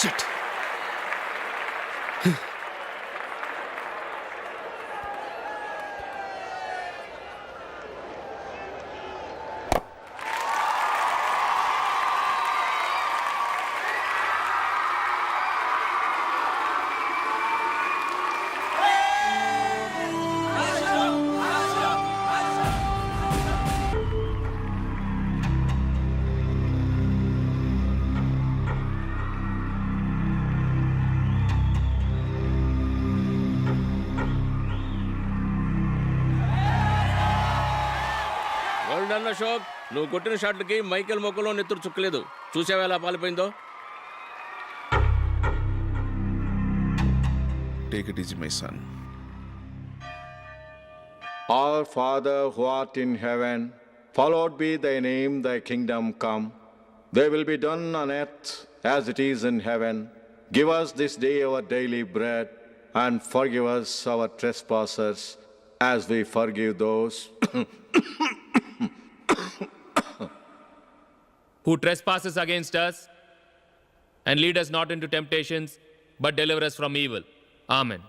Shit. అన్న అశోక్, నువ్వు కొట్టిన షాట్లకి మైకేల్ మొక్కలో నెత్తురు చుక్కలేదు. చూసావా ఎలా పాలిపోయిందో? Take it easy, my son. Our Father who art in heaven, hallowed be thy name, thy kingdom come. Thy will be done on earth as it is in heaven. Give us this day our daily bread, and forgive us our trespasses, as we forgive those who trespasses against us, and lead us not into temptations, but deliver us from evil. Amen.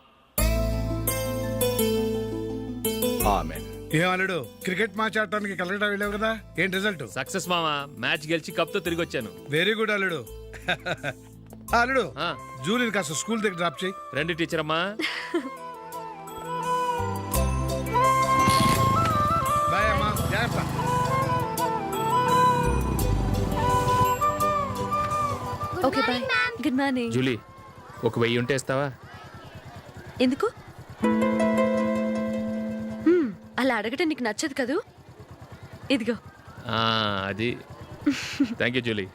Amen. ఏమన్నాడు? Cricket match ఆడటానికి కలకటా వెళ్ళావు కదా, ఏం result? Success మామా, match గెలిచి cup తో తిరిగి వచ్చాను. వెరీ గుడ్ అల్లుడు. అల్లుడు, జూలిని కాస్త స్కూల్ దగ్గర డ్రాప్ చేయి. రండి టీచర్ అమ్మా. బాయ్ అమ్మా, జాగ్రత్త. Okay bye. Good morning. Julie, ఒక 1000 ఉంటే ఇస్తావా? ఎందుకు? అలా అడగటం నీకు నచ్చదు కదూ. ఇదిగో. అది థ్యాంక్ యూ జూలీ.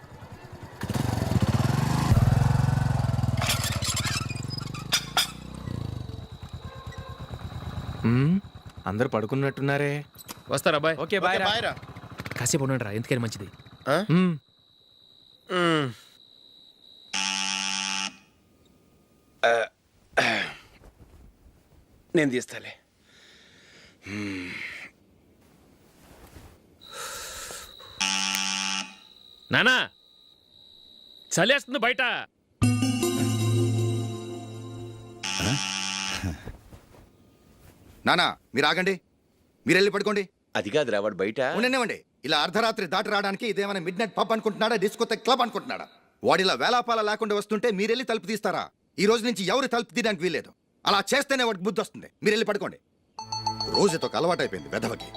అందరు పడుకున్నట్టున్నారే. వస్తారా బాయ్? ఓకే బాయ్ రా. కాసేపు ఉండండి రా, ఎందుకని మంచిది. నేను తీస్తాలే. నానా, చలేస్తుంది బయట. నానా మీరు ఆగండి, మీరు వెళ్ళి పడుకోండి. అది కాదు రా, వాడు బయట ఉండనివ్వండి. ఇలా అర్ధరాత్రి దాటి రావడానికి ఇదేమైనా మిడ్ నైట్ పబ్ అనుకుంటున్నాడా, డిస్కోతే క్లబ్ అనుకుంటున్నాడా? వాడిలా వేలాపాల లేకుండా వస్తుంటే మీరెళ్ళి తలుపు తీస్తారా? ఈ రోజు నుంచి ఎవరు తలుపు తీయడానికి వీల్లేదు. అలా చేస్తేనే వాడికి బుద్ధి వస్తుంది. మీరు వెళ్ళి పడుకోండి. రోజుతో అలవాటు అయిపోయింది వెధవకి.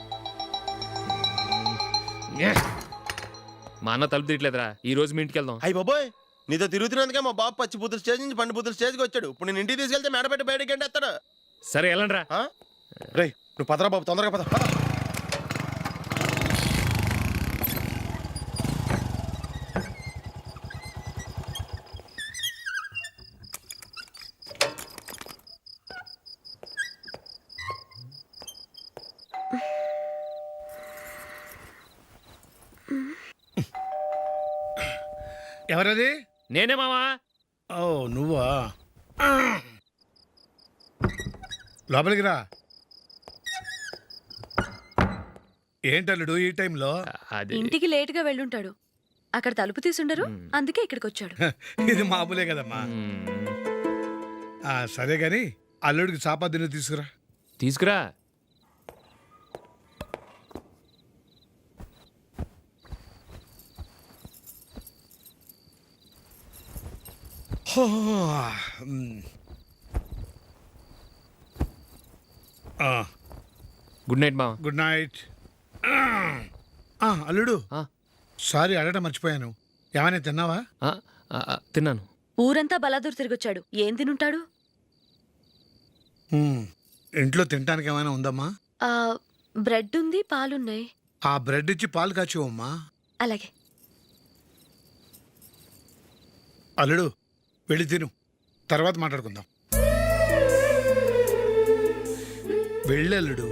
మా అన్న తలుపు తీయట్లేదురా, ఈ రోజు మీ ఇంటికి వెళ్దాం. అయ్యి బాబోయ్, నీతో తిరుగుతున్నందుకే మా బాబు పచ్చి బుద్ధుల స్టేజ్ నుంచి పండు బుద్ధుల స్టేజ్కి వచ్చాడు. ఇప్పుడు నేను ఇంటికి తీసుకెళ్తే మేడపెట్టి బయటకి ఎండేస్తాడు. సరే వెళ్ళండి రా. రే నువ్వు పదరా బాబు, తొందరగా పద. ఎవరది? నేనే మావా. ఓ నువ్వా? లోపలికి రా. ఏంటల్లుడు ఈ టైంలో? ఇంటికి లేటుగా వెళ్ళుంటాడు. అక్కడ తలుపు తీసుండరు, అందుకే ఇక్కడికి వచ్చాడు. ఇది మామూలే కదమ్మా. సరే గాని అల్లుడికి చాపాదిని తీసుకురా. తీసుకురా. గుడ్ నైట్ మావా. Good night. అల్లుడు, సారీ అడగడం మర్చిపోయాను. ఏమైనా తిన్నావా? తిన్నాను. ఊరంతా బలాదూర్ తిరిగొచ్చాడు, ఏం తినుంటాడు? ఇంట్లో తినడానికి ఏమైనా ఉందమ్మా? బ్రెడ్ ఉంది, పాలున్నాయి. ఆ బ్రెడ్ ఇచ్చి పాలు కాచివమ్మా. అలాగే. అల్లుడు వెళ్ళి తిను, తర్వాత మాట్లాడుకుందాం. వెళ్ళల్లుడు.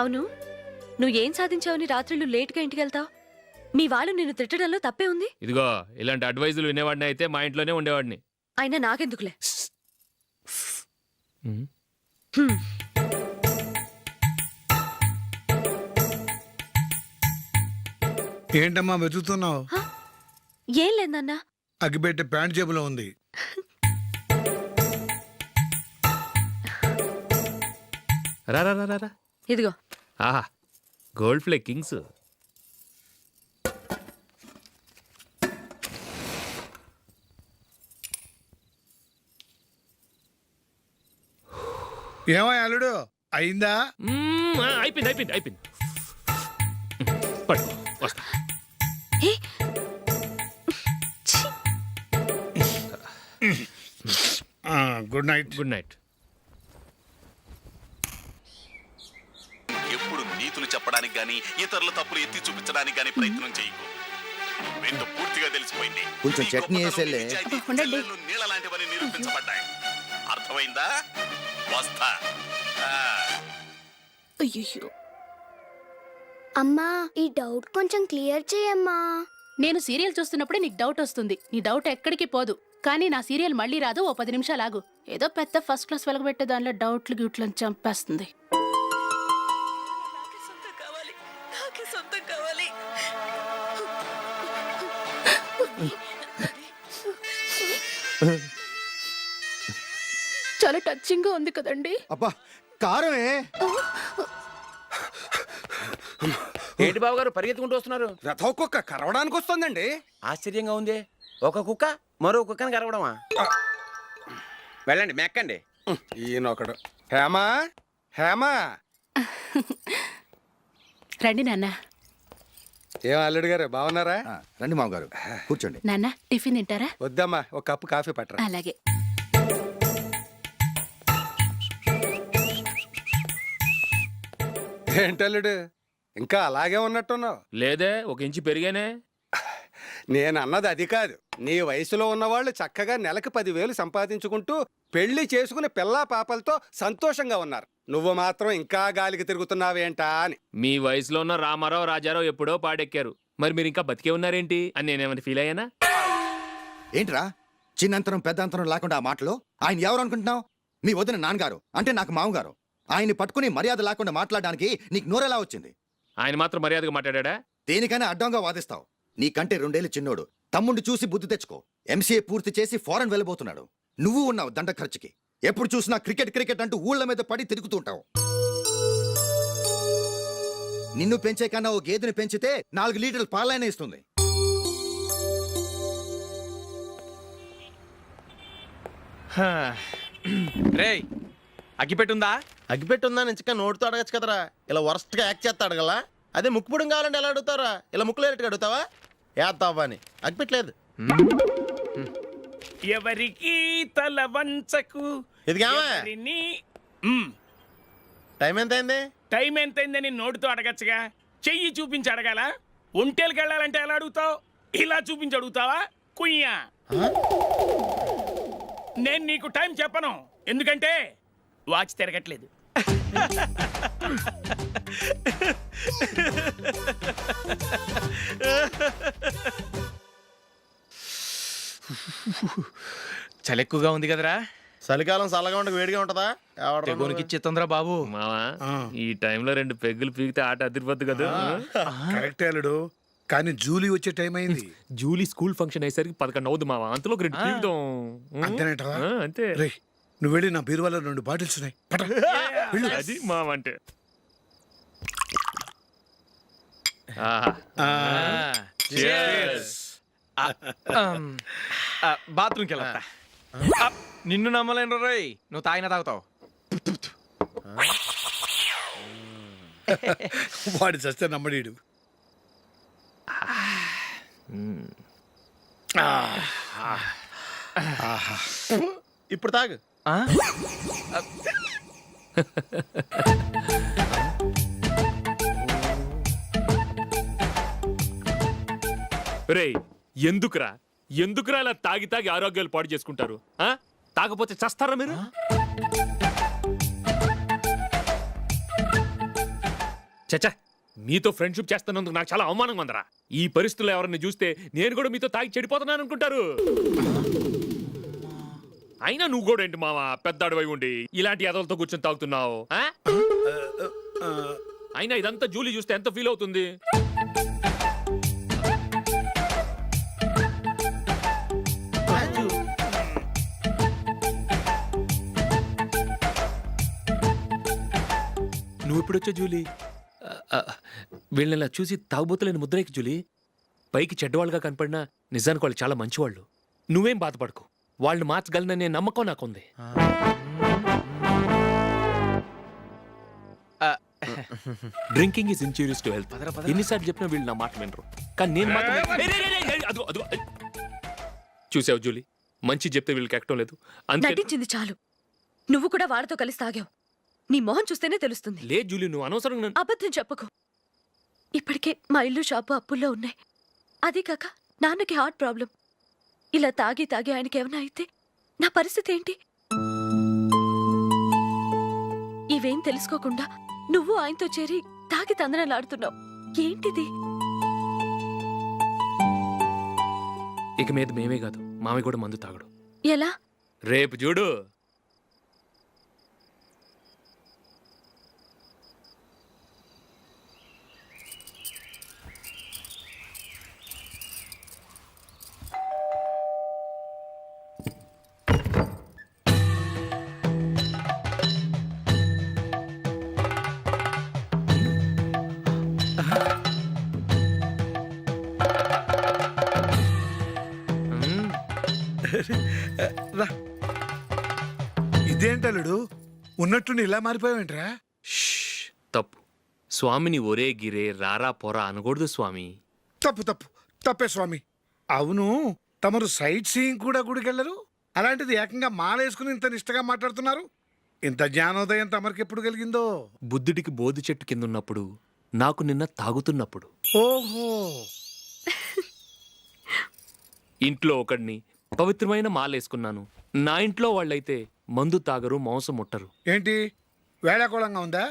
అవును, నువ్వు ఏం సాధించావని రాత్రులు లేట్గా ఇంటికి వెళ్తావు? మీ వాళ్ళు నిన్ను తిట్టడంలో తప్పే ఉంది. ఇదిగో ఇలాంటి అడ్వైజులు వినేవాడిని అయితే మా ఇంట్లోనే ఉండేవాడిని. అయినా నాకెందుకులే. ఉమ్. హ్మ్. ఏంటమ్మా వెతుకుతున్నావు? ఏం లేదన్నా. అగ్గిపెట్టె ప్యాంట్ జేబులో ఉంది. రా రా రా రా, రా. ఇదిగో. ఆహా, గోల్డ్ ఫ్లే కింగ్స్. ఏమో అల్లుడు అయిందా? అయిపోయింది అయిపోయింది అయిపోయింది. పడు వస్తా. ఏ? ఛీ! Good night. Good night. ఎప్పుడు నీతులు చెప్పడానికి గాని ఇతరుల తప్పులు ఎత్తి చూపించడానికి గాని ప్రయత్నం చేయకు. రెండు పూర్తిగా తెలిసిపోయింది. కొంచెం నీ చట్నీ గొప్పతనం, వేసేలే. నిజాయితీ, చెల్లెళ్ళు నీళ్ళ లాంటివని నిరూపించబడ్డాయి. అర్థమైందా? వస్తా. ఆ. అయ్యో అమ్మా, ఈ డౌట్ కొంచెం క్లియర్ చేయమ్మా. నేను సీరియల్ చూస్తున్నప్పుడే నీకు డౌట్ వస్తుంది. నీ డౌట్ ఎక్కడికి పోదు. కానీ నా సీరియల్ మళ్ళీ రాదు. ఓ 10 నిమిషాలు ఆగు. ఏదో పెద్ద ఫస్ట్ క్లాస్ వెలగబెట్టే దానిలో డౌట్లు గ్యూట్లను చంపేస్తుంది. చాలా టచింగ్ గా ఉంది కదండి. అబ్బా కారమే. ఏంటి బాబు గారు పరిగెత్తుకుంటూ వస్తున్నారు? రథం కుక్క కరవడానికి వస్తుందండి. ఆశ్చర్యంగా ఉంది. ఒక కుక్క మరో కుక్కని కరవడమా? వెళ్ళండి మెక్కండి. ఈయనొకడు. హేమా హేమా. రండి నాన్న. ఏం అల్లుడు గారు బాగున్నారా? రండి మామగారు కూర్చోండి. నాన్న టిఫిన్ తింటారా? వద్దమ్మా, ఒక కప్పు కాఫీ పట్టరా. అలాగే. ఏంటల్లుడు ఇంకా అలాగే ఉన్నట్టున్నావు? లేదే, 1 ఇంచు పెరిగానే. నేను అన్నది అది కాదు. నీ వయసులో ఉన్నవాళ్ళు చక్కగా నెలకు 10,000 సంపాదించుకుంటూ పెళ్లి చేసుకుని పిల్లా పాపలతో సంతోషంగా ఉన్నారు. నువ్వు మాత్రం ఇంకా గాలికి తిరుగుతున్నావేంటా అని. మీ వయసులో ఉన్న రామారావు రాజారావు ఎప్పుడో పాడెక్కారు. మరి మీరు ఇంకా బతికే ఉన్నారేంటి అని నేనేమైనా ఫీల్ అయ్యానా? ఏంట్రా చిన్నంతరం పెద్దంతరం లేకుండా ఆ మాటలు? ఆయన ఎవరు అనుకుంటున్నావు? మీ వదిన నాన్నగారు, అంటే నాకు మామగారు. ఆయన్ని పట్టుకుని మర్యాద లేకుండా మాట్లాడడానికి నీకు నోరెలా వచ్చింది? ఆయన మాత్రం మర్యాదగా మాట్లాడా? దేనికైనా అడ్డంగా వాదిస్తావు. నీకంటే 2 ఏళ్ళు చిన్నోడు. తమ్ముండి చూసి బుద్ధి తెచ్చుకో. ఎంసీఏ పూర్తి చేసి ఫారెన్ వెళ్ళబోతున్నాడు. నువ్వు ఉన్నావు దండ ఖర్చుకి. ఎప్పుడు చూసినా క్రికెట్ క్రికెట్ అంటూ ఊళ్ళ మీద పడి తిరుగుతూ ఉంటావు. నిన్ను పెంచే కన్నా ఓ గేదెని పెంచితే 4 లీటర్ల పాలైన ఇస్తుంది. రేయ్ అగ్గిపెట్టుందా? అగ్గిపెట్టుందా నుంచి నోటితో అడగచ్చు కదరా. ఇలా వరస్ట్ గా యాక్ట్ చేస్తా అడగలా? అదే ముక్కుపుడం కావాలంటే ఎలా అడుగుతారా? ఇలా ముక్కులేటట్టు అడుగుతావా? ఏత్తావా అని. అగ్గిపెట్టలేదు. ఎవరికి తల వంచకు. ఇదిగామా టైం ఎంత అయింది? టైం ఎంతైందని నోటితో అడగచ్చుగా. చెయ్యి చూపించి అడగాల? ఒంటేలకు వెళ్ళాలంటే ఎలా అడుగుతావు? ఇలా చూపించి అడుగుతావా? కుయ్యా. నేను నీకు టైం చెప్పను, ఎందుకంటే వాచ్ తిరగట్లేదు. చలి ఎక్కువగా ఉంది కదరా? చలికాలం చల్లగా ఉండక వేడిగా ఉంటదా? తెగోనికిచ్చేతుందిరా బాబు. మావా, ఈ టైంలో 2 పెగ్గులు పీకితే ఆట అదిరిపోద్దు కదా. కరెక్టే అల్లుడు, కానీ జూలీ వచ్చే టైం అయింది. జూలీ స్కూల్ ఫంక్షన్ అయ్యేసరికి 11 అవుద్ది మావా. అంతలో 2 పీకుదాం. అంతేనేటవా? అంతే. రేయ్ నువ్వు వెళ్ళి నా బీరువాలో 2 బాటిల్స్ ఉన్నాయి. పట. అది మావా అంటే. బాత్రూమ్కి వెళ్ళా. నిన్ను నమ్మలేను రోయ్, నువ్వు తాగినా తాగుతావు. వాడి చస్తే నమ్మడీడు. ఇప్పుడు తాగు. రేయ్ ఎందుకురా ఇలా తాగి తాగి ఆరోగ్యాలు పాడు చేసుకుంటారు? తాగపోతే చస్తారా మీరు? చచ్చా, మీతో ఫ్రెండ్షిప్ చేస్తున్నందుకు నాకు చాలా అవమానంగా ఉందరా. ఈ పరిస్థితుల్లో ఎవరిని చూస్తే నేను కూడా మీతో తాగి చెడిపోతున్నాను అనుకుంటారు. అయినా నువ్వు కూడా ఏంటి మావా, పెద్ద అడవై ఉండి ఇలాంటి ఎదలతో కూర్చొని తాగుతున్నావు ఆ? అయినా ఇదంతా జూలీ చూస్తే ఎంత ఫీల్ అవుతుంది? నువ్వు ఎప్పుడొచ్చా జూలీ? వీళ్ళని ఇలా చూసి తాగుబోతులేని ముద్రేకి జూలీ. పైకి చెడ్డవాళ్ళుగా కనపడినా నిజానికి వాళ్ళు చాలా మంచివాళ్ళు. నువ్వేం బాధపడకు, వాళ్ళని మార్చగలననే నమ్మకం నాకుంది. Drinking is injurious to health. ఎన్నిసార్లు చెప్పినా వీళ్ళు నా మాట వినరు, కానీ నేను మాత్రం చూసావు జూలీ, మంచి చెప్తే వీళ్ళకి ఎక్కడం లేదు. అంతే. నటించింది చాలు. నువ్వు కూడా వాళ్ళతో కలిసి తాగావు. నీ మొహం చూస్తేనే తెలుస్తుంది. లేదు జూలీ, నువ్వు అనవసరంగా అబద్ధం చెప్పకు. ఇప్పటికే మా ఇల్లు షాపు అప్పుల్లో ఉన్నాయి. అదీ కాక నాన్నకి హార్ట్ ప్రాబ్లం. ఇలా తాగి తాగి ఆయనకి ఏమైనా అయితే నా పరిస్థితి ఏంటి? ఇవేం తెలుసుకోకుండా నువ్వు ఆయనతో చేరి తాగి తందనలాడుతున్నావు. ఏంటిది? ఇక మీద మేమే కాదు, మామి కూడా మందు తాగడు. ఎలా? రేపు చూడు. ఇదేంటలుడు ఉన్నట్టుండి ఇలా మారిపోయావేంట్రా? తప్పు స్వామిని ఒరే గిరే రారా పొరా అనకూడదు స్వామి. తప్పే స్వామి. అవును, తమరు సైట్ సీయింగ్ కూడా గుడికెళ్ళరు. అలాంటిది ఏకంగా మాలేసుకుని ఇంత నిష్టగా మాట్లాడుతున్నారు. ఇంత జ్ఞానోదయం తమరికి ఎప్పుడు కలిగిందో? బుద్ధుడికి బోధి చెట్టు కింద ఉన్నప్పుడు, నాకు నిన్న తాగుతున్నప్పుడు. ఓహో. ఇంట్లో ఒకడిని పవిత్రమైన మాలేసుకున్నాను. నా ఇంట్లో వాళ్ళైతే మందు తాగరు, మాంసం ముట్టరు. ఏంటి వేళాకోళంగా ఉందా?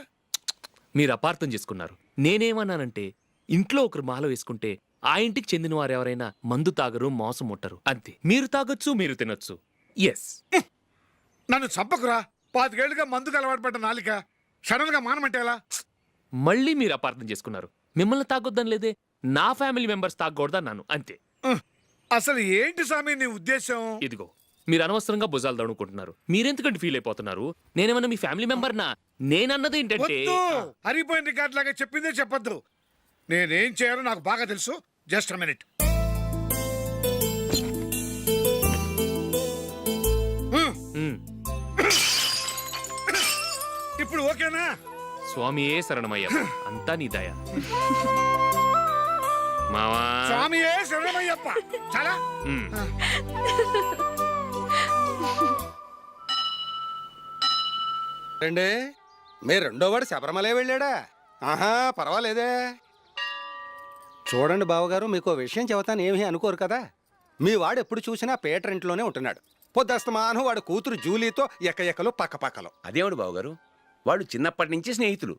మీరు అపార్థం చేసుకున్నారు. నేనేమన్నానంటే, ఇంట్లో ఒకరు మాల వేసుకుంటే ఆ ఇంటికి చెందిన వారు ఎవరైనా మందు తాగరు, మాంసం ముట్టరు అంతే. మీరు తాగొచ్చు, మీరు తినొచ్చు. ఎస్. నన్ను చంపకురా. 5 ఏళ్లుగా మందుకు అలవాటు పడ్డ నాలిక సడన్ గా మానమంటే ఎలా? మళ్ళీ మీరు అపార్థం చేసుకున్నారు. మిమ్మల్ని తాగొద్దని లేదే, నా ఫ్యామిలీ మెంబర్స్ తాగకూడదన్నాను అంతే. అసలు ఏంటి స్వామి నీ ఉద్దేశం? ఇదిగో, మీరు అనవసరంగా భుజాలు దడుకుంటున్నారు. మీరెందుకంటే ఫీల్ అయిపోతున్నారు? నేనేమన్నా మీ ఫ్యామిలీ మెంబర్నా? నేనన్నది ఏంటంటే, హరిపోయిన రికార్డ్ లాగా చెప్పిందే చెప్పొద్దు. నేనేం చేయాలో నాకు బాగా తెలుసు. Just minute. ఇప్పుడు ఓకేనా? స్వామియే శరణమయ్య, అంతా నీ దయ. మావా, స్వామియే శరణమయ్యప్ప. చాలా రండి. మీరు రెండోవాడు శబరిమలే వెళ్ళాడా? ఆహా, పర్వాలేదే. చూడండి బావగారు, మీకు విషయం చెబుతాను, ఏమీ అనుకోరు కదా. మీ వాడు ఎప్పుడు చూసినా పేటర్ ఇంట్లోనే ఉంటున్నాడు. పొద్దస్తమానం వాడు కూతురు జూలీతో ఎక్కలు పక్కపక్కలు. అదేమిడు బావగారు, వాళ్ళు చిన్నప్పటి నుంచి స్నేహితులు.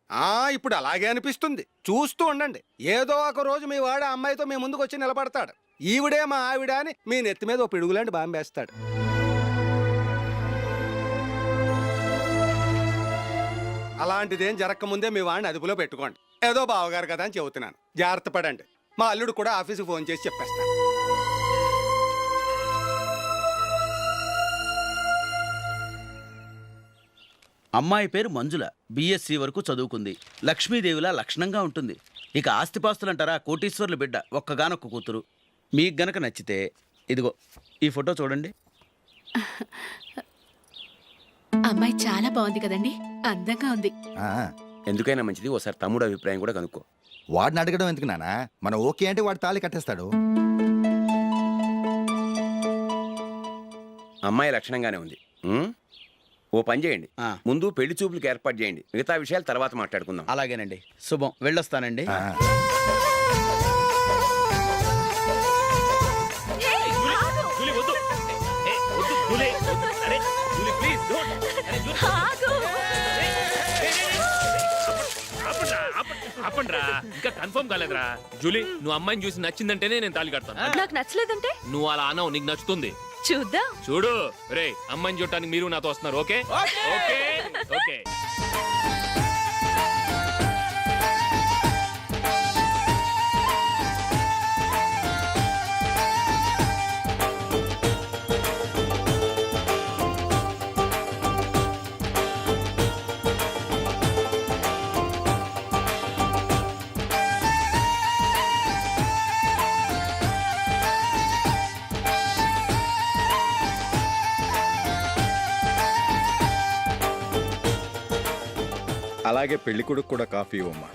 ఇప్పుడు అలాగే అనిపిస్తుంది. చూస్తూ ఉండండి, ఏదో ఒక రోజు మీ వాడు ఆ అమ్మాయితో మీ ముందుకు వచ్చి నిలబడతాడు. ఈవిడే మా ఆవిడ అని మీ నెత్తి మీద ఓ పిడుగులాంటి బాంబేస్తాడు. అలాంటిదేం జరగకముందే మీ వాడిని అదుపులో పెట్టుకోండి. ఏదో బావగారు కదా అని చెబుతున్నాను, జాగ్రత్త పడండి. మా అల్లుడు కూడా ఆఫీసుకు ఫోన్ చేసి చెప్పేస్తాను. అమ్మాయి పేరు మంజుల, బిఎస్సి వరకు చదువుకుంది. లక్ష్మీదేవిలా లక్షణంగా ఉంటుంది. ఇక ఆస్తిపాస్తులంటారా, కోటీశ్వర్లు బిడ్డ, ఒక్కగానొక్క కూతురు. మీకు గనక నచ్చితే ఇదిగో ఈ ఫోటో చూడండి. అమ్మాయి చాలా బాగుంది కదండి, అందంగా ఉంది. ఎందుకైనా మంచిది ఓసారి తమ్ముడు అభిప్రాయం కూడా కనుక్కో. వాడిని అడగడం ఎందుకు నానా? మనం ఓకే అంటే వాడు తాళి కట్టేస్తాడు. అమ్మాయి లక్షణంగానే ఉంది. ఓ పని చేయండి, ముందు పెళ్లి చూపులకు ఏర్పాటు చేయండి. మిగతా విషయాలు తర్వాత మాట్లాడుకుందాం. అలాగేనండి. శుభం, వెళ్ళొస్తానండి. ఏంట్రా ఇంకా కన్ఫర్మ్ కాలేదురా. జూలీ, నువ్వు అమ్మాయిని చూసి నచ్చిందంటేనే నేను తాళి కడతాను. నాకు నచ్చలేదంటే నువ్వు అలా అనవు, నీకు నచ్చుతుంది. చూద్దాం. చూడు రే, అమ్మాయిని చూడటానికి మీరు నాతో వస్తున్నారు. Okay okay okay. అలాగే పెళ్లి కొడుకు కూడా కాఫీ ఇవ్వమ్మా.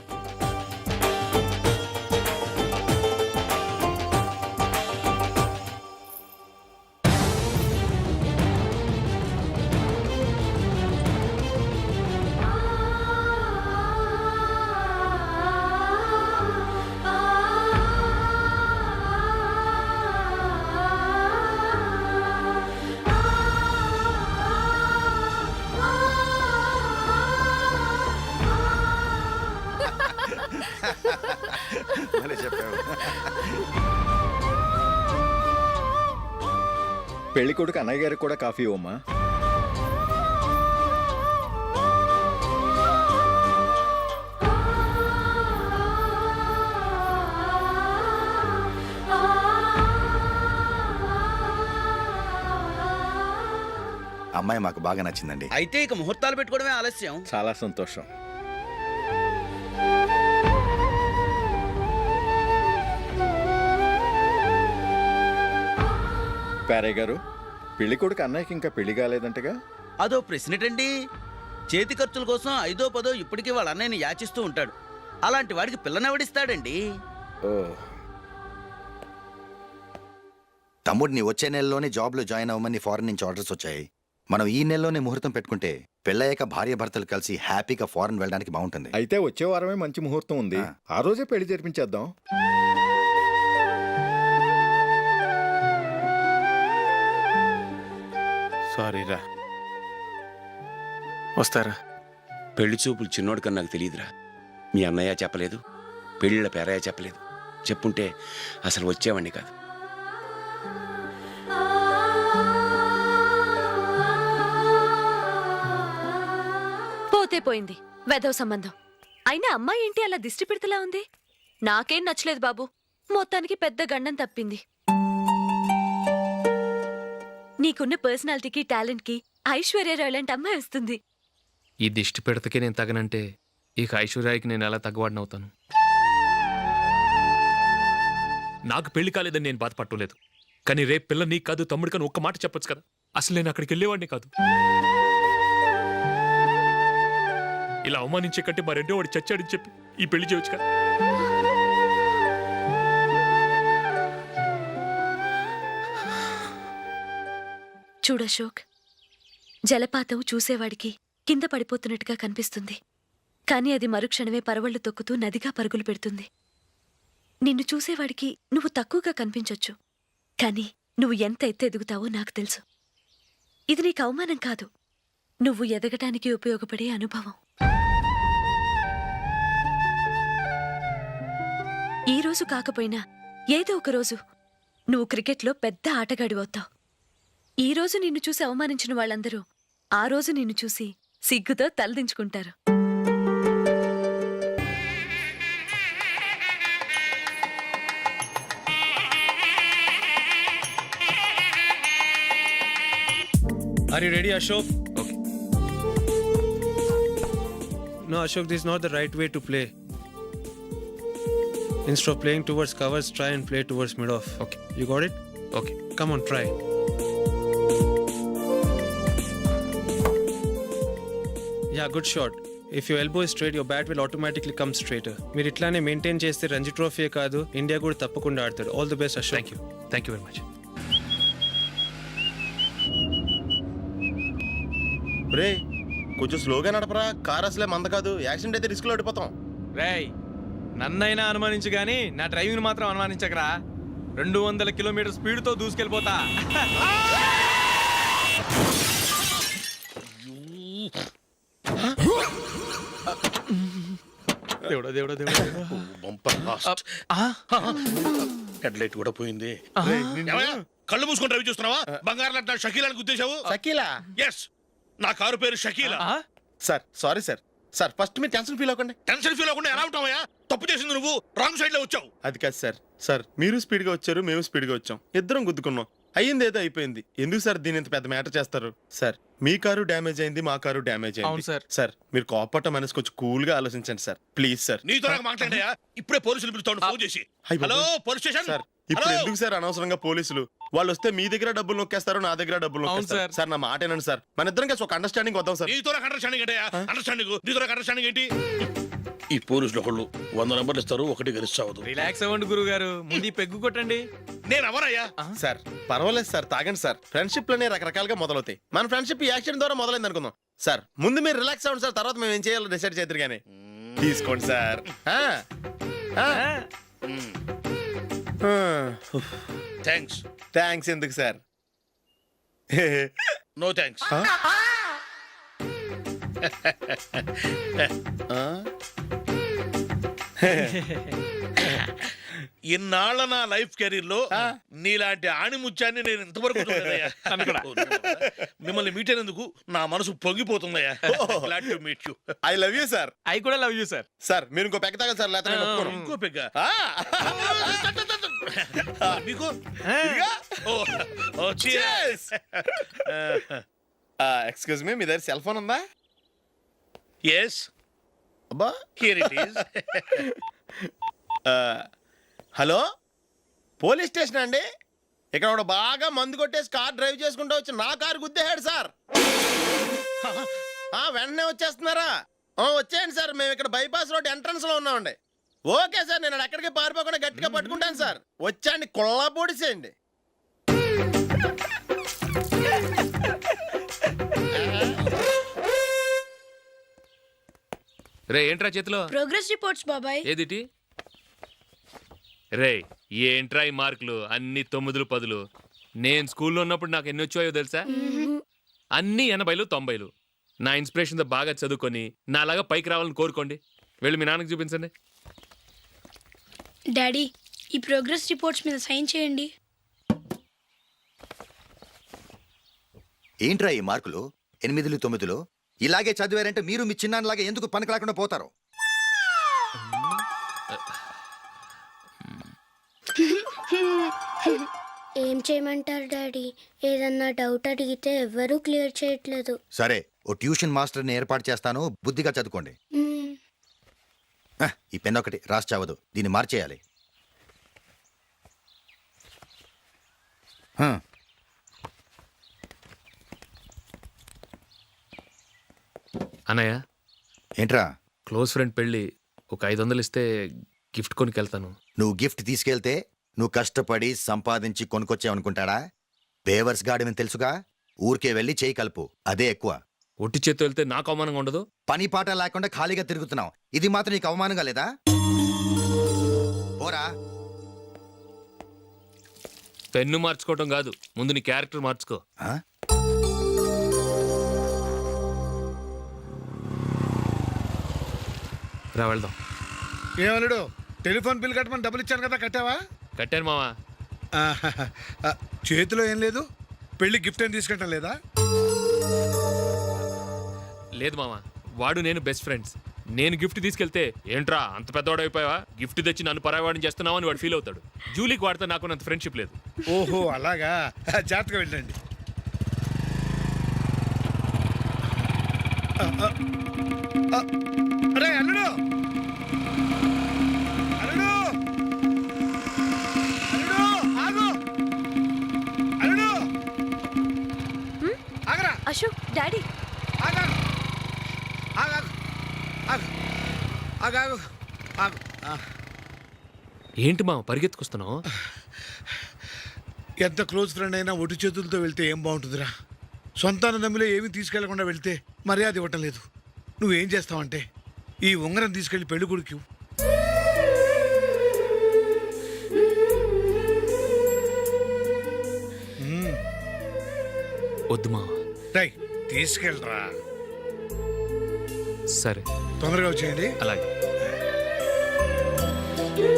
పెళ్లి కొడుకు అన్నయ్య గారికి కూడా కాఫీ ఇవ్వమ్మా. అమ్మాయి మాకు బాగా నచ్చిందండి. అయితే ఇక ముహూర్తాలు పెట్టుకోవడమే ఆలస్యం. చాలా సంతోషం. పేరయ్య గారు, పెళ్లి కొడుకు అన్నయ్యకి ఇంకా పెళ్లి కాలేదంటగా? అదో ప్రశ్నటండి. చేతి ఖర్చుల కోసం 5ో 10ో ఇప్పటికీ వాళ్ళ అన్నయ్యని యాచిస్తూ ఉంటాడు. అలాంటి వాడికి పిల్లనెవడిస్తాడండి? ఓ, తమ్ముడిని వచ్చే నెలలోనే జాబ్లో జాయిన్ అవ్వమని ఫారెన్ నుంచి ఆర్డర్స్ వచ్చాయి. మనం ఈ నెలలోనే ముహూర్తం పెట్టుకుంటే పెళ్ళయ్యాక భార్య భర్తలు కలిసి హ్యాపీగా ఫారెన్ వెళ్ళడానికి బాగుంటుంది. అయితే వచ్చే వారమే మంచి ముహూర్తం ఉంది. ఆ రోజే పెళ్లి జరిపించేద్దాం. సారీరా, వస్తారా? పెళ్లి చూపులు చిన్నోడు కన్నా నాకు తెలియదురా. మీ అన్నయ్య చెప్పలేదు, పెళ్ళిళ్ళ పేరయ్య చెప్పలేదు. చెప్పుంటే అసలు వచ్చేవాడిని కాదు. పోతే పోయింది వెధవ సంబంధం. అయినా అమ్మాయి ఏంటి అలా దిష్టి పెడతలా ఉంది? నాకేం నచ్చలేదు బాబు. మొత్తానికి పెద్ద గండం తప్పింది. నీకున్న పర్సనాలిటీకి టాలెంట్కి ఐశ్వర్యరాయ్ లాంటి అమ్మాయి వస్తుంది. ఈ దిష్టి పెడతకే నేను తగనంటే ఇక ఐశ్వర్యాకి నేను ఎలా తగ్గవాడినవుతాను? నాకు పెళ్లి కాలేదని నేను బాధపట్టలేదు. కానీ రేపు పిల్ల నీకు కాదు తమ్ముడు కానీ ఒక్క మాట చెప్పొచ్చు కదా. అసలు నేను అక్కడికి వెళ్ళేవాడిని కాదు. ఇలా అవమానించే కంటే మా రెండో వాడు చచ్చాడని చెప్పి ఈ పెళ్లి చేయొచ్చు కదా. చూడశోక్, జలపాతం చూసేవాడికి కింద పడిపోతున్నట్టుగా కనిపిస్తుంది. కాని అది మరుక్షణమే పరవళ్లు తొక్కుతూ నదిగా పరుగులు పెడుతుంది. నిన్ను చూసేవాడికి నువ్వు తక్కువగా కనిపించొచ్చు, కాని నువ్వు ఎంత ఎత్తు ఎదుగుతావో నాకు తెలుసు. ఇది నీకు అవమానం కాదు, నువ్వు ఎదగటానికి ఉపయోగపడే అనుభవం. ఈ రోజు కాకపోయినా ఏదో ఒక రోజు నువ్వు క్రికెట్లో పెద్ద ఆటగాడివవుతావు. ఈ రోజు నిన్ను చూసి అవమానించిన వాళ్ళందరూ ఆ రోజు నిన్ను చూసి సిగ్గుతో తలదించుకుంటారు. Are you ready, Ashok? Okay. No, Ashok, this is not the right way to play. Instead of playing towards covers, try and play towards mid-off. Okay. You got it? Okay. Come on, try. Yeah, good shot. If your elbow is straight, your bat will automatically come straighter. మీరు ఇట్లానే maintain చేస్తే Ranji trophy కాదు India కూడా తప్పకుండా ఆడతాడు. All the best, Ashok. Thank you very much. రే, కొంచెం స్లోగా నడపరా. కార్ అసలే మంద కాదు. యాక్సిడెంట్ అయితే రిస్క్ లో ఓడిపోతాం. రేయ్, నన్నైనా అనుమానించు గానీ నా డ్రైవింగ్ మాత్రం అనుమానించకరా. 200 కిలోమీటర్ స్పీడ్తో దూసుకెళ్ళిపోతా. దేవుడా దేవుడా దేవుడా, బంపర్ లాస్ట్ హెడ్ లైట్ కూడా పోయింది. ఏమయ్యా, కళ్ళు మూసుకొని రవి చూస్తున్నావా? బంగారం లాంటి షకీలాని గుద్దేశావు. షకీలా? ఎస్, నా కారు పేరు Shakeela. Sir sorry sir. Sir first మీరు టెన్షన్ ఫీల్ అవ్వకండి. టెన్షన్ ఫీల్ అవ్వకుండా ఎలా ఉంటావయ్యా? తప్పు చేసింది నువ్వు, రాంగ్ సైడ్ లో వచ్చావు. అది కాదు సార్. సార్ మీరు స్పీడ్గా వచ్చారు, మేము స్పీడ్గా వచ్చాం, ఇద్దరం గుద్దుకున్నాం. అయ్యింది ఏదో అయిపోయింది. ఎందుకు సార్ దీని ఇంత పెద్ద మ్యాటర్ చేస్తారు? సార్ మీ కారు డ్యామేజ్ అయింది, మా కారు డ్యామేజ్ అయింది. అవును సార్. సార్ మీరు కోపట్ట మనసు కొంచెం కూల్ గా ఆలోచించండి సార్, ప్లీజ్ సార్. నీతో నాకు మాట్లాడాయా? ఇప్పుడే పోలీసులు పిలుస్తాను, ఫోన్ చేసి. అయ్ బాబోయ్. Hello police station. సార్ ఇప్పుడు ఎందుకు సార్ అనవసరంగా పోలీసులు? వాళ్ళు వస్తే మీ దగ్గర డబ్బులు నొక్కేస్తారు, నా దగ్గర డబ్బులు నొక్కేస్తారు. సార్ నా మాట ఏనండి సార్, మన ఇద్దరం కలిసి ఒక అండర్స్టాండింగ్ వద్దాం సార్. నీతో నాకు అండర్స్టాండింగ్ అంటే అండర్స్టాండింగ్, నీతో నాకు అండర్స్టాండింగ్ ఏంటి? ఈ పోలీసులు ఒకళ్ళు 100 నెంబర్లు ఇస్తారు, ఒకటి గెలుస్తావదు. రిలాక్స్ అవ్వండి గురువు గారు, ముందు పెగ్గు కొట్టండి. నేను ఎవరయ్యా? సార్ పర్వాలేదు సార్, తాగండి సార్. ఫ్రెండ్షిప్ లోనే రకరకాలుగా మొదలవుతాయి. మన ఫ్రెండ్షిప్ ఈ యాక్సిడెంట్ ద్వారా మొదలైంది అనుకుందాం. సార్ ముందు మీరు రిలాక్స్ అవ్వండి సార్, తర్వాత మేము ఏం చేయాలో డిసైడ్ చేద్దరు కానీ. తీసుకోండి సార్. థ్యాంక్స్. థ్యాంక్స్ ఎందుకు సార్? No thanks. ఇన్నాళ్ళ నా లైఫ్ కెరీర్ లో నీలాంటి ఆణిముత్యాన్ని నేను ఇంతవరకు చూడలేదయ్యా. మిమ్మల్ని మీట్ అయినందుకు నా మనసు పొంగిపోతుందయ్యా. Glad to meet you. I love you sir. I కూడా లవ్ యూ సార్. సార్ మీరు ఇంకో పెక్క తాగండి సార్, లేకపోతే నేను ఒప్పుకోను. ఇంకో పెగ్గ మీకు? ఎక్స్క్యూజ్ మీ, మీ దగ్గర సెల్ ఫోన్ ఉందా? ఎస్, అబ్బా here it is. Hello police station అండి. ఇక్కడ ఒకడు బాగా మందు కొట్టేసి కార్ డ్రైవ్ చేసుకుంటూ వచ్చి నా కారు గుద్దేశాడు సార్. వెంటనే వచ్చేస్తున్నారా? వచ్చేయండి సార్, మేము ఇక్కడ బైపాస్ రోడ్ ఎంట్రన్స్ లో ఉన్నామండి. ఓకే సార్, నేను ఎక్కడికి పారిపోకుండా గట్టిగా పట్టుకుంటాను సార్. వచ్చాండి, కుళ్ళా పొడిసేయండి. రే ఏంట్రా చేతిలో? ప్రోగ్రెస్ రిపోర్ట్స్ బాబాయ్. ఏదిటి? రే ఏంట్రా ఈ మార్కులు అన్ని 9లు 10లు? నేను స్కూల్లో ఉన్నప్పుడు నాకు ఎన్ని వచ్చాయో తెలుసా? అన్ని 80లు 90లు. నా ఇన్స్పిరేషన్తో బాగా చదువుకొని నాలాగా పైకి రావాలని కోరుకోండి. వెళ్ళి మీ నాన్నకి చూపించండి. డాడీ, ఈ ప్రోగ్రెస్ రిపోర్ట్స్ మీద సైన్ చేయండి. ఏంట్రా ఈ మార్కులు 8లు 9లు? ఇలాగే చదివారంటే మీరు మీ చిన్నాన్నలాగా ఎందుకు పనికి రాకుండా పోతారు? ఏం చేయమంటారు డాడీ? ఏదన్నా డౌట్ అడిగితే ఎవ్వరూ క్లియర్ చేయట్లేదు. సరే, ఓ ట్యూషన్ మాస్టర్ని ఏర్పాటు చేస్తాను, బుద్ధిగా చదువుకోండి. ఈ పెన్ ఒకటి రాసి చావదు, దీన్ని మార్చేయాలి. అన్నయ్య, ఏంట్రా? క్లోజ్ ఫ్రెండ్ పెళ్ళి, ఒక 500 ఇస్తే గిఫ్ట్ కొనుకెళ్తాను. నువ్వు గిఫ్ట్ తీసుకెళ్తే నువ్వు కష్టపడి సంపాదించి కొనుక్కొచ్చావనుకుంటాడా? బేవర్స్ గాడమని తెలుసుగా, ఊరికే వెళ్ళి చేయి కలుపు, అదే ఎక్కువ. ఒట్టి చేత్తో వెళ్తే నాకు అవమానంగా ఉండదు? పని పాట లేకుండా ఖాళీగా తిరుగుతున్నావు, ఇది మాత్రం నీకు అవమానంగా లేదా? పోరా. పెన్ను మార్చుకోవటం కాదు, ముందు నీ క్యారెక్టర్ మార్చుకో. రా వెళ్దాం. ఏమలుడు, టెలిఫోన్ బిల్ కట్టమని డబ్బులు ఇచ్చాను కదా, కట్టావా? కట్టాను మావా. చేతిలో ఏం లేదు, పెళ్లి గిఫ్ట్ ఏం తీసుకుంటాం లేదా? లేదు మావా, వాడు నేను బెస్ట్ ఫ్రెండ్స్. నేను గిఫ్ట్ తీసుకెళ్తే ఏంట్రా అంత పెద్దవాడు అయిపోయావా, గిఫ్ట్ తెచ్చి నన్ను పరాయవాడిని చేస్తున్నావు అని వాడు ఫీల్ అవుతాడు. జూలీకి వాడితే నాకు అంత ఫ్రెండ్షిప్ లేదు. ఓహో అలాగా, జాగ్రత్తగా వెళ్ళండి. అరే అల్లుడు, అల్లుడు, అల్లుడు, ఆగు, అల్లుడు, ఆగరా. అశోక్, డాడీ. ఆగు, ఆగు, ఆగు, ఆగు, ఆగు. ఏంటి మా పరిగెత్తుకొస్తున్నావు? ఎంత క్లోజ్ ఫ్రెండ్ అయినా ఒటి చేతులతో వెళ్తే ఏం బాగుంటుందిరా? సొంతాన నమ్మిలో ఏమీ తీసుకెళ్లకుండా వెళ్తే మర్యాద ఇవ్వటం లేదు. నువ్వేం చేస్తావంటే ఈ ఉంగరం తీసుకెళ్లి పెళ్లి కొడుకు. వద్దు మా. రై, తీసుకెళ్ళరా. సరే, తొందరగా వచ్చేయండి. అలాగే. ఏమిటండి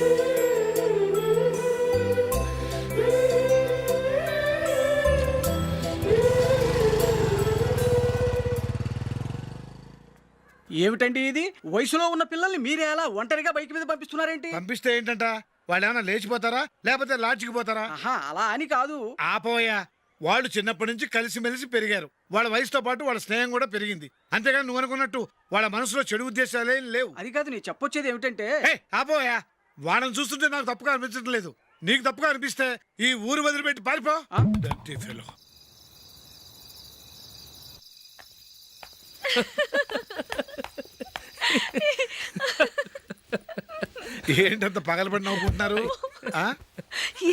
ఇది వయసులో ఉన్న పిల్లల్ని మీరే అలా ఒంటరిగా బైక్ మీద పంపిస్తున్నారేంటి? పంపిస్తే ఏంటంట వాళ్ళు ఏమైనా లేచిపోతారా లేకపోతే లాడ్జికి పోతారా? ఆహా, అలా అని కాదు. ఆపోయా, వాళ్ళు చిన్నప్పటి నుంచి కలిసిమెలిసి పెరిగారు. వాళ్ళ వయసుతో పాటు వాళ్ళ స్నేహం కూడా పెరిగింది. అంతేగాని నువ్వు అనుకున్నట్టు వాళ్ళ మనసులో చెడు ఉద్దేశాలేం లేవు. అది కాదు, నేను చెప్పొచ్చేది ఏమిటంటే ఆపోయా, వాళ్ళని చూస్తుంటే నాకు తప్పుగా అనిపించడం లేదు. నీకు తప్పుగా అనిపిస్తే ఈ ఊరు వదిలిపెట్టి పారిపో. Dirty fellow. ఏంటంత పగలబడి నవ్వుకుంటున్నారు? ఆ?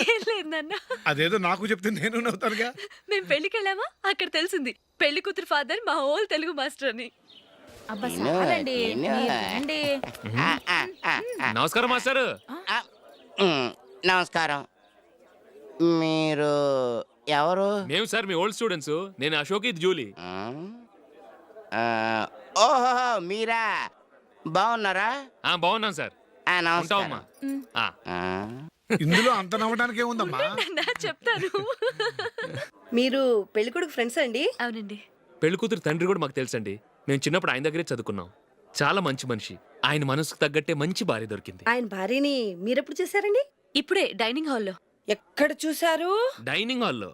ఏం లేదు నాన్న. అదేదో నాకు చెప్తే నేను నవ్వుతానుగా. మేము పెళ్లికి వెళ్ళామా, అక్కడ తెలిసింది పెళ్లి కూతురు ఫాదర్ మా హోల్ తెలుగు మాస్టర్ అని. అబ్బా చాలండి, మీరు తినండి. నమస్కారం మాస్టర్. నమస్కారం. మీరు ఎవరు? మేము సార్ మీ ఓల్డ్ స్టూడెంట్స్. నేను అశోక్, ఇది జూలీ. ఓహో, మీరా? బాగున్నారా? బాగున్నాం సార్. నమస్కారం. ఇందులో అంత నవ్వడానికి ఏముందమ్మా? చెప్తాను. మీరు పెళ్లి కొడుకు ఫ్రెండ్స్ అండి? అవునండి. పెళ్లి కూతురు తండ్రి కూడా మాకు తెలుసండి. మేము చిన్నప్పుడు ఆయన దగ్గరే చదువుకున్నాం. చాలా మంచి మనిషి. ఆయన మనసుకు తగ్గట్టే మంచి భార్య దొరికింది. ఆయన భార్యని మీరెప్పుడు చూసారండి? ఇప్పుడే డైనింగ్ హాల్లో. ఎక్కడ చూసారు? డైనింగ్ హాల్లో.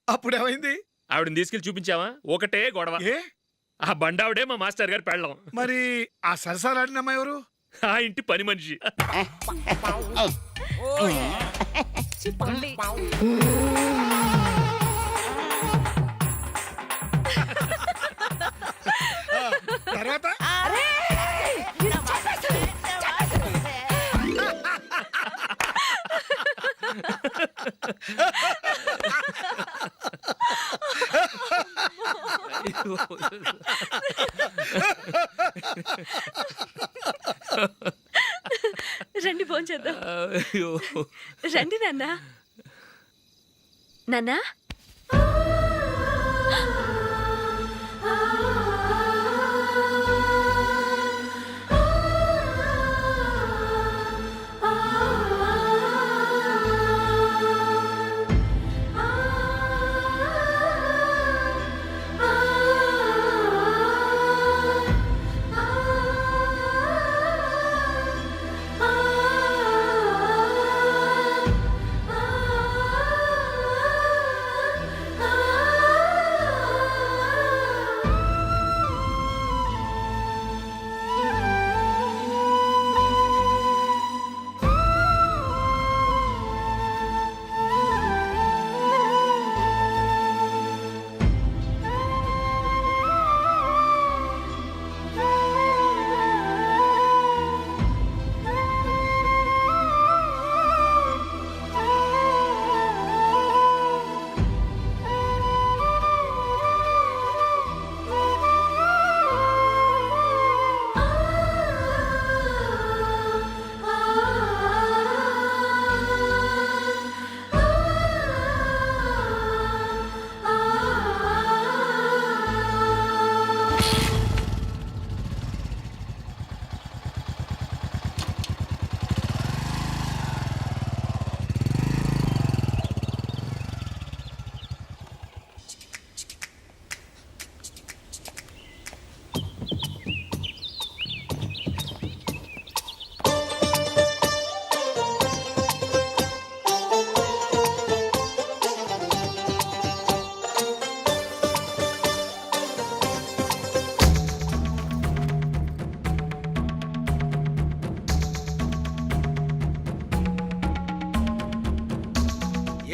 అప్పుడు ఏమైంది? ఆవిడని తీసుకెళ్లి చూపించావా? ఒకటే గొడవ. ఏ? ఆ బండావిడే మా మాస్టర్ గారు పెళ్ళం. మరి ఆ సరసాలాడినమ్మ ఎవరు? ఆ ఇంటి పని మనిషి. తర్వాత రండి భోంచేద్దాం. రండి నాన్న. నాన్నా,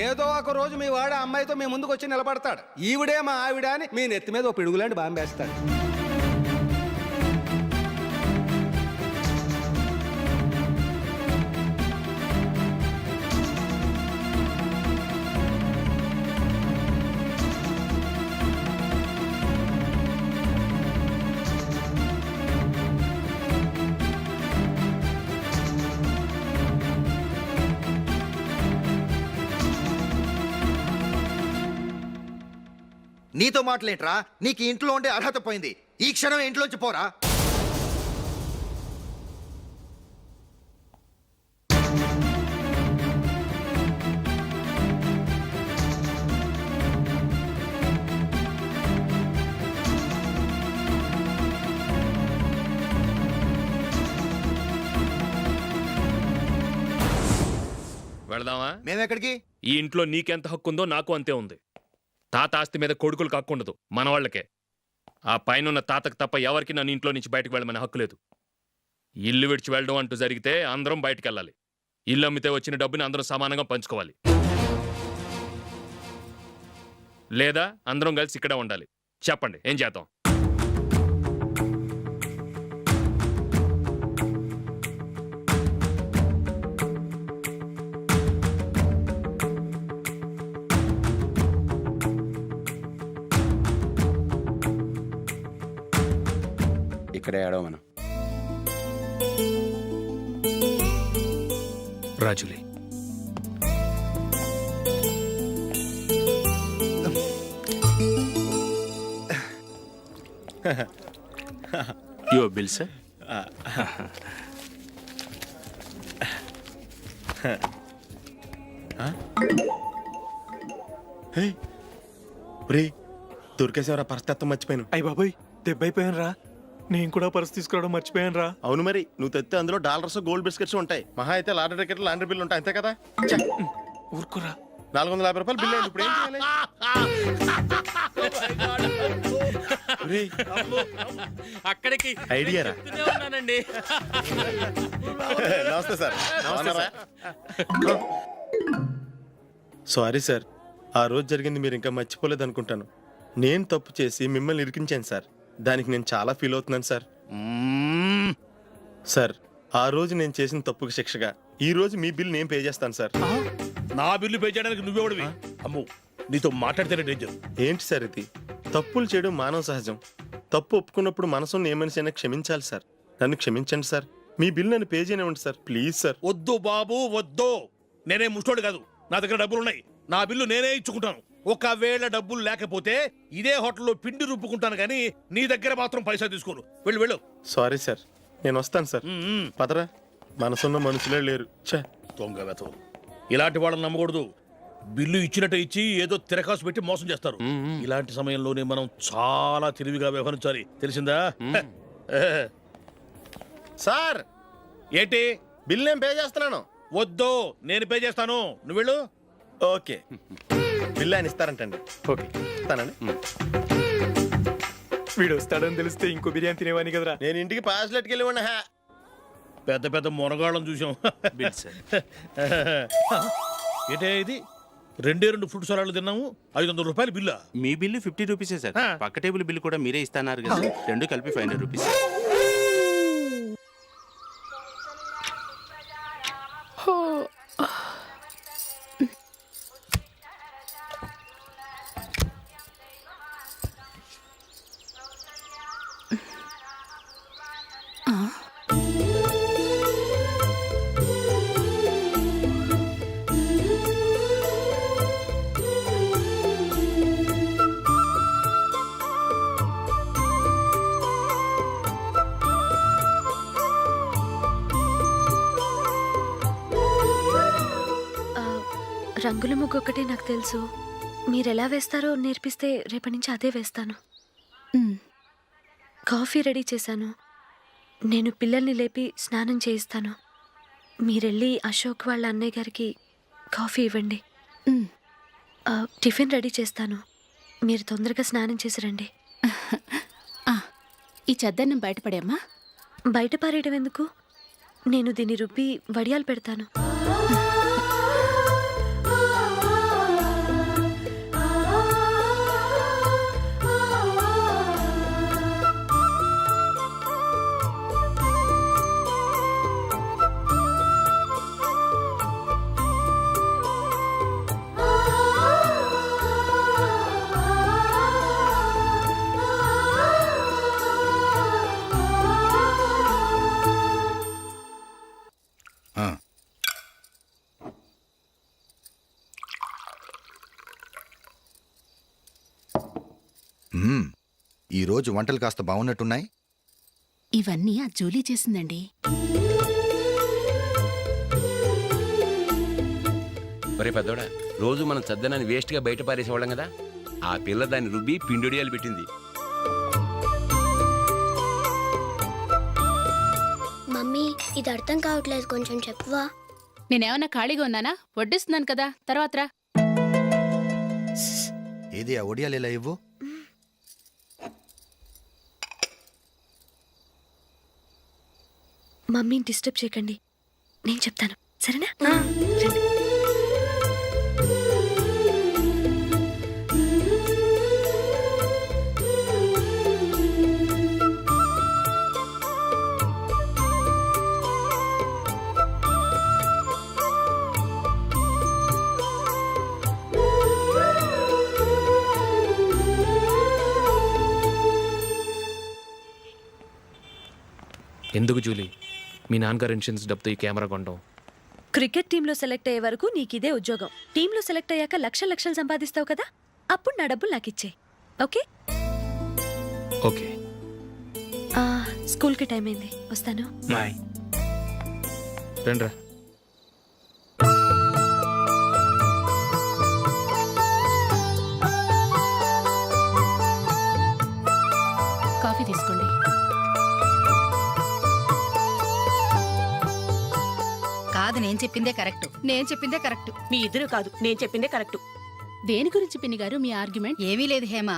ఏదో ఒక రోజు మీ వాడు అమ్మాయితో మీ ముందుకు వచ్చి నిలబడతాడు. ఈవిడే మా ఆవిడ అని మీ నెత్తి మీద ఓ పిడుగులాంటి బాంబేస్తాడు. నీతో మాటలేట్రా? నీకు ఇంట్లో ఉండే అర్హత పోయింది. ఈ క్షణం ఇంట్లోంచి పోరా. వెళదామా? మేమెక్కడికి? ఈ ఇంట్లో నీకెంత హక్కు ఉందో నాకు అంతే ఉంది. తాత ఆస్తి మీద కొడుకులకు హక్కు ఉండదు, మన వాళ్ళకే. ఆ పైన తాతకు తప్ప ఎవరికి నన్ను ఇంట్లో నుంచి బయటకు వెళ్ళమని హక్కు లేదు. ఇల్లు విడిచి వెళ్ళడం అంటూ జరిగితే అందరం బయటికి వెళ్ళాలి. ఇల్లు అమ్మితే వచ్చిన డబ్బుని అందరం సమానంగా పంచుకోవాలి. లేదా అందరం కలిసి ఇక్కడే ఉండాలి. చెప్పండి, ఏం చేద్దాం? ఇక్కడే ఆడవ మనం. రాజులే, యువర్ బిల్ సార్. దొరికేసేవరా పరిస్థితి మర్చిపోయాను. అయ్య బాబాయ్, దెబ్బైపోయాను రా. నేను కూడా పర్స్ తీసుకురావడం మర్చిపోయాను రా. అవును మరి, నువ్వు తెస్తే అందులో డాలర్స్ గోల్డ్ బిస్కెట్స్ ఉంటాయి. మహా అయితే లాటరీ టికెట్ లాండ్రీ బిల్లు ఉంటాయి, అంతే కదా. ఊరుకురా. 450 రూపాయలు బిల్ అయింది. ఇప్పుడు ఏం చేయాలి? అక్కడికి ఐడియా రా. ఉన్నానండి. నమస్తే సార్. సారీ సార్, ఆ రోజు జరిగింది మీరు ఇంకా మర్చిపోలేదు అనుకుంటాను. నేను తప్పు చేసి మిమ్మల్ని ఇరికించాను సార్. దానికి నేను చాలా ఫీల్ అవుతున్నాను సార్. సార్, ఆ రోజు నేను చేసిన తప్పుకి శిక్షగా ఈ రోజు మీ బిల్ నేను పే చేస్తాను సార్. నా బిల్లు పే చేయడానికి నువ్వెవడివి? అమ్మో, నీతో మాట్లాడితేనే డేంజర్. ఏంటి సార్ ఇది? తప్పులు చేయడం మానవ సహజం. తప్పు ఒప్పుకున్నప్పుడు మనసుని ఏ మనిషి అయినా క్షమించాలి సార్. నన్ను క్షమించండి సార్. మీ బిల్ నన్ను పే చేయనివ్వండి సార్, ప్లీజ్ సార్. వద్దు బాబు, వద్దు. నేనే ముష్టోడు కాదు, నా దగ్గర డబ్బులు ఉన్నాయి. నా బిల్లు నేనే ఇచ్చుకుంటాను. ఒకవేళ డబ్బులు లేకపోతే ఇదే హోటల్లో పిండి రుబ్బుకుంటాను, కానీ నీ దగ్గర మాత్రం పైసా తీసుకోను. వెళ్ళు వెళ్ళు. సారీ సార్, నేను వస్తాను సార్. పదరా, మనసున్న మనుషులే లేరు. ఛే, దొంగ వెతవు. ఇలాంటి వాళ్ళని నమ్మకూడదు. బిల్లు ఇచ్చినట్టు ఇచ్చి ఏదో తిరకాసు పెట్టి మోసం చేస్తారు. ఇలాంటి సమయంలోనే మనం చాలా తెలివిగా వ్యవహరించాలి, తెలిసిందా? సార్, ఏంటి? బిల్ నేను పే చేస్తున్నాను. వద్దు, నేను పే చేస్తాను, నువ్వు వెళ్ళు. ఓకే, బిల్ ఆయన ఇస్తారంటండి. ఓకే, ఇస్తానండి. వీడు వస్తాడని తెలిస్తే ఇంకో బిర్యానీ తినేవాని కదరా. నేను ఇంటికి పాస్లెట్కి వెళ్ళి ఉన్నా. పెద్ద పెద్ద మునగాళ్ళం చూసాం. ఏంటే ఇది? 2 ఫ్రూట్ సలాడ్లు తిన్నాము, 500 రూపాయలు బిల్లా? మీ బిల్లు 50 రూపీసే సార్. పక్క టేబుల్ బిల్లు కూడా మీరే ఇస్తాన్నారు కదా, రెండు కలిపి 500 రూపీస్. రంగుల ముగ్గు ఒకటే నాకు తెలుసు. మీరెలా వేస్తారో నేర్పిస్తే రేపటి నుంచి అదే వేస్తాను. కాఫీ రెడీ చేశాను. నేను పిల్లల్ని లేపి స్నానం చేయిస్తాను. మీరెళ్ళి అశోక్ వాళ్ళ అన్నయ్య గారికి కాఫీ ఇవ్వండి. టిఫిన్ రెడీ చేస్తాను. మీరు తొందరగా స్నానం చేసి రండి. ఈ చద్దన్నం బయటపడేమ్మా. బయట పారేయడం ఎందుకు? నేను దీన్ని రుబ్బి వడియాలు పెడతాను. ఈరోజు వంటలు కాస్త బాగున్నట్టున్నాయి. ఇవన్నీ ఆ జూలీ చేసిందండి. ఒరే పెద్దోడా, రోజు మనం చద్దనాన్ని వేస్ట్గా బయట పారేసేవాళ్ళం కదా, ఆ పిల్ల దాన్ని రుబ్బి పిండొడియాలు పెట్టింది. మమ్మీ, ఇది అర్థం కావట్లేదు, కొంచెం చెప్పువా? నేనేమన్నా ఖాళీగా ఉన్నానా? వడ్డిస్తున్నాను కదా, తర్వాత రా. ఏది ఆ ఒడియాలు ఇవ్వు. మమ్మీని డిస్టర్బ్ చేయకండి, నేను చెప్తాను, సరేనా? రండి. ఎందుకు జూలీ మీ నాన్నగారు ఇన్సూరెన్స్ డబ్బుతో ఈ కెమెరా కొనడం? క్రికెట్ టీంలో సెలెక్ట్ అయ్యే వరకు నీకిదే ఉద్యోగం. టీంలో సెలెక్ట్ అయ్యాక లక్షలు లక్షలు సంపాదిస్తావు కదా, అప్పుడు నా డబ్బులు నాకు ఇచ్చే. ఓకే? ఓకే. స్కూల్కి టైం అయింది, వస్తాను. బాయ్. రండ్రా. కాఫీ తీసుకోండి. కాదు, నేను చెప్పిందే కరెక్ట్. నేను చెప్పిందే కరెక్ట్. మీ ఇద్దరు కాదు, నేను చెప్పిందే కరెక్ట్. దేని గురించి పిన్ని గారు మీ ఆర్గ్యుమెంట్? ఏమీ లేదు హేమ.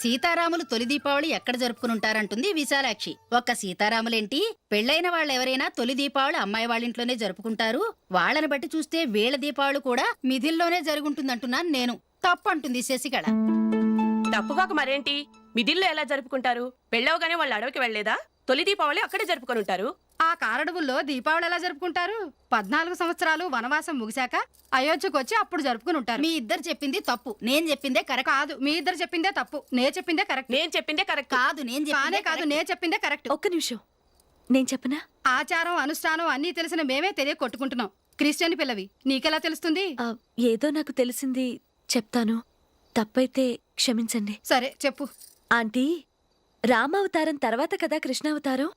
సీతారాములు తొలి దీపావళి ఎక్కడ జరుపుకుంటారంటుంది విశాలాక్షి. ఒక్క సీతారాములేంటి, పెళ్ళైన వాళ్ళెవరైనా తొలి దీపావళి అమ్మాయి వాళ్ళింట్లోనే జరుపుకుంటారు. వాళ్ళని బట్టి చూస్తే వీళ్ళ దీపావళి కూడా మిథిల్లోనే జరుగుంటుందంటున్నాను నేను. తప్పు అంటుంది శశికళ. తప్పుగాక మరేంటి, మిదిల్లో ఎలా జరుపుకుంటారు? పెళ్ళవగానే వాళ్ళు అడవికి వెళ్లేదా? తొలి దీపావళి అక్కడే జరుపుకొని ఉంటారు. ఆ కారడవుల్లో దీపావళి ఎలా జరుపుకుంటారు? 14 సంవత్సరాలు వనవాసం ముగిశాక అయోధ్యకు వచ్చి అప్పుడు జరుపుకుని ఉంటారు. మీ ఇద్దరు చెప్పింది తప్పు, నేను చెప్పిందే కరెక్ట్. కాదు, మీ ఇద్దరు చెప్పిందే తప్పు, నేను చెప్పిందే కరెక్ట్. నేను చెప్పిందే కరెక్ట్. కాదు, నేను చెప్పిందే కరెక్ట్. ఒక్క నిమిషం, నేను చెప్పనా? ఆచారం అనుష్ఠానం అన్నీ తెలిసిన మేమే తెలియ కొట్టుకుంటున్నాం. క్రిస్టియన్ పిల్లవి, నీకెలా తెలుస్తుంది? ఏదో నాకు తెలిసింది చెప్తాను, తప్పైతే క్షమించండి. సరే చెప్పు. ఆంటీ, రామావతారం తర్వాత కదా కృష్ణావతారం.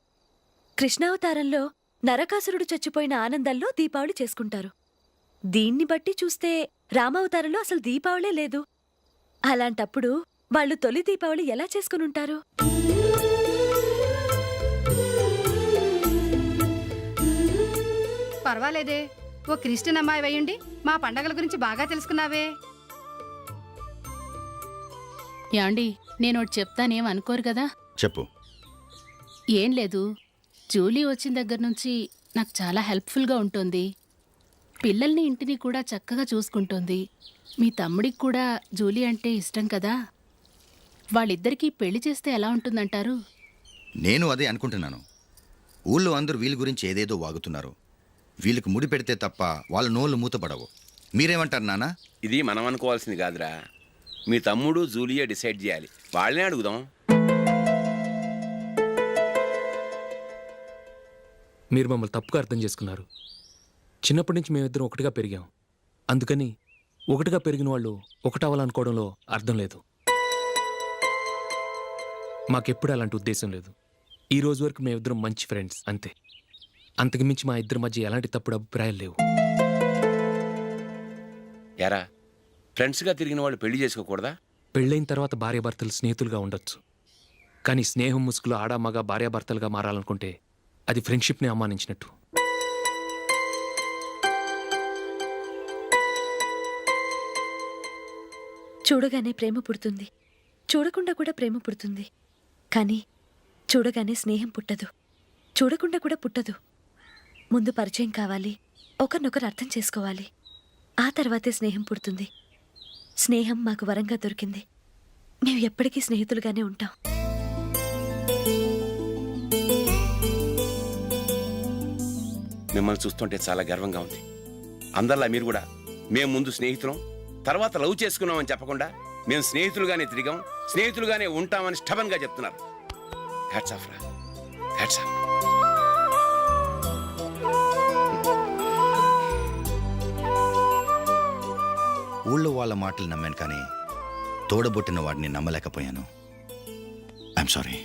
కృష్ణావతారంలో నరకాసురుడు చచ్చిపోయిన ఆనందంలో దీపావళి చేసుకుంటారు. దీన్ని బట్టి చూస్తే రామావతారంలో అసలు దీపావళే లేదు. అలాంటప్పుడు వాళ్ళు తొలి దీపావళి ఎలా చేసుకునుంటారు? పర్వాలేదే, ఓ క్రిస్టియన్ అమ్మాయి అయ్యుండి మా పండగల గురించి బాగా తెలుసుకున్నావే. యాండి, నేను చెప్తానేం అనుకోరు కదా? చెప్పు. ఏం లేదు, జూలీ వచ్చిన దగ్గర నుంచి నాకు చాలా హెల్ప్ఫుల్గా ఉంటుంది. పిల్లల్ని ఇంటిని కూడా చక్కగా చూసుకుంటుంది. మీ తమ్ముడికి కూడా జూలీ అంటే ఇష్టం కదా. వాళ్ళిద్దరికీ పెళ్లి చేస్తే ఎలా ఉంటుందంటారు? నేను అదే అనుకుంటున్నాను. ఊళ్ళో అందరూ వీళ్ళ గురించి ఏదేదో వాగుతున్నారు. వీళ్ళకి ముడి పెడితే తప్ప వాళ్ళ నోళ్ళు మూతపడవు. మీరేమంటారు నాన్న? ఇది మనం అనుకోవాల్సింది కాదురా, మీ తమ్ముడు జూలియా డిసైడ్ చేయాలి. వాళ్ళనే అడుగుదాం. మీరు మమ్మల్ని తప్పుగా అర్థం చేసుకున్నారు. చిన్నప్పటి నుంచి మేమిద్దరం ఒకటిగా పెరిగాం. అందుకని ఒకటిగా పెరిగిన వాళ్ళు ఒకటవ్వాలనుకోవడంలో అర్థం లేదు. మాకెప్పుడు అలాంటి ఉద్దేశం లేదు. ఈ రోజు వరకు మేమిద్దరం మంచి ఫ్రెండ్స్ అంతే. అంతకుమించి మా ఇద్దరి మధ్య ఎలాంటి తప్పుడు అభిప్రాయాలు లేవు. యారా, ఫ్రెండ్స్గా తిరిగిన వాళ్ళు పెళ్లి చేసుకోకూడదా? పెళ్ళైన తర్వాత భార్యాభర్తలు స్నేహితులుగా ఉండొచ్చు. కానీ స్నేహం ముసుగులో ఆడామగా భార్యాభర్తలుగా మారాలనుకుంటే అది ఫ్రెండ్షిప్ని అవమానించినట్టు. చూడగానే ప్రేమ పుడుతుంది, చూడకుండా కూడా ప్రేమ పుడుతుంది. కానీ చూడగానే స్నేహం పుట్టదు, చూడకుండా కూడా పుట్టదు. ముందు పరిచయం కావాలి, ఒకరినొకరు అర్థం చేసుకోవాలి, ఆ తర్వాతే స్నేహం పుడుతుంది. స్నేహం మాకు వరంగా దొరికింది. మేము ఎప్పటికీ స్నేహితులుగానే ఉంటాం. మిమ్మల్ని చూస్తుంటే చాలా గర్వంగా ఉంది. అందరిలా మీరు కూడా మేము ముందు స్నేహితులం, తర్వాత లవ్ చేసుకున్నామని చెప్పకుండా మేము స్నేహితులుగానే తిరిగాం, స్నేహితులుగానే ఉంటామని స్టబన్గా చెప్తున్నారు. హ్యాట్స్ ఆఫ్ రా, హ్యాట్స్ ఆఫ్. ఊళ్ళో వాళ్ళ మాటలు నమ్మాను, కానీ తోడబుట్టిన వాడిని నమ్మలేకపోయాను. I'm sorry.